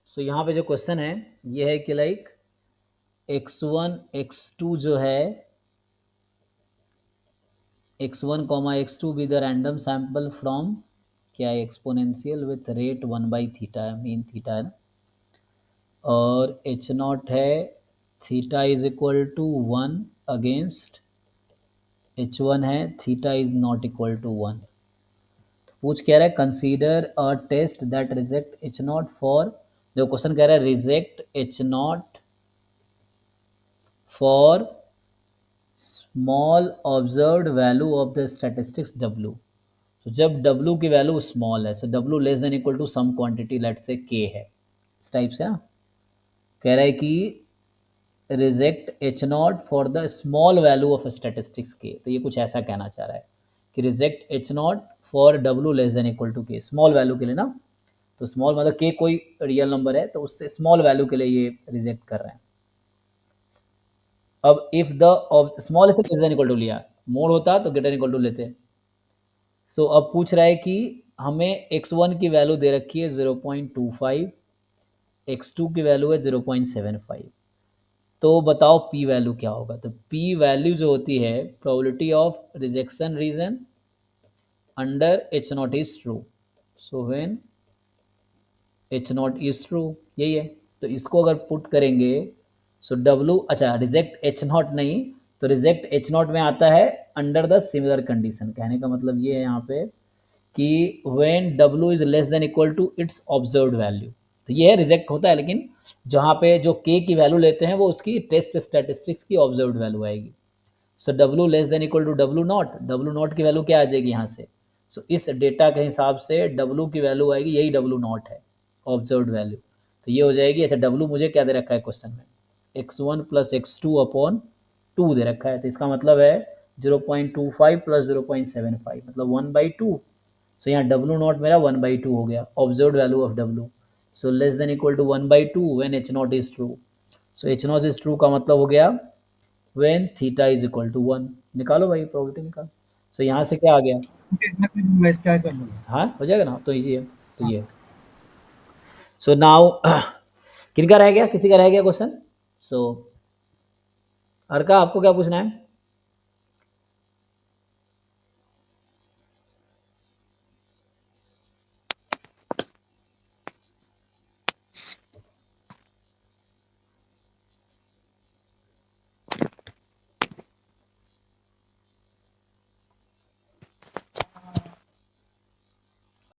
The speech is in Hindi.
सो यहाँ पे जो क्वेश्चन है ये है कि लाइक x1 x2 जो है x1 x2 be the random sample from क्या है एक्सपोनेंशियल विथ रेट 1/थीटा मीन थीटा है ना, और एच नॉट है theta is equal to 1 against h1 है theta is not equal to 1। पूछ कह रहा है consider a test that reject H not for, जो क्वेश्चन कह रहा है reject H not for small observed value of the statistics w। तो जब w की वैल्यू स्मॉल है, so w less than equal to some quantity let say k है, इस टाइप से ना। कह रहा है कि reject H not for the small value of statistics के, तो ये कुछ ऐसा कहना चाह रहा है कि reject H not for W less than equal to K, small value के लिए ना। तो स्मॉल मतलब के कोई रियल नंबर है तो उससे स्मॉल वैल्यू के लिए ये रिजेक्ट कर रहे हैं। अब इफ द स्मॉल से ग्रेटर देन इक्वल टू लिया, मोड होता तो ग्रेटर इक्वल टू लेते। सो अब पूछ रहा है कि हमें x1 की वैल्यू दे रखी है 0.25, x2 की वैल्यू है 0.75, तो बताओ p वैल्यू क्या होगा। तो p वैल्यू जो होती है probability of rejection region under H not is true, so when H not is true, यही है। तो इसको अगर पुट करेंगे सो डब्लू, अच्छा रिजेक्ट एच नॉट नहीं, तो रिजेक्ट एच नॉट में आता है अंडर द सिमिलर कंडीशन। कहने का मतलब ये है यहाँ पे कि when W is less than equal to its observed value, तो ये है रिजेक्ट होता है, लेकिन जहाँ पे जो के की वैल्यू लेते हैं वो उसकी टेस्ट स्टैटिस्टिक्स की ऑब्जर्व्ड वैल्यू आएगी। So W less than equal to W naught की वैल्यू क्या आ जाएगी यहाँ से। सो इस डेटा के हिसाब से डब्लू की वैल्यू आएगी, यही डब्लू नॉट है ऑब्जर्व्ड वैल्यू। तो ये हो जाएगी, अच्छा डब्लू मुझे क्या दे रखा है क्वेश्चन में, x1 प्लस x2 अपॉन 2 दे रखा है, तो इसका मतलब है 0.25 प्लस 0.75 मतलब 1/2। सो यहाँ डब्लू नॉट मेरा 1/2 हो गया, observed value of W. So less than equal to 1/2 when H not is true. So H not is true का मतलब हो गया when theta is equal to 1। निकालो भाई प्रोबेबिलिटी निकालो। सो यहाँ से क्या आ गया, मैं कर लूंगा, इसका कर लूंगा। हाँ हो जाएगा ना, तो इजी है। तो ये सो नाउ किनका रह गया, किसी का रह गया क्वेश्चन। सो अर्का आपको क्या पूछना है।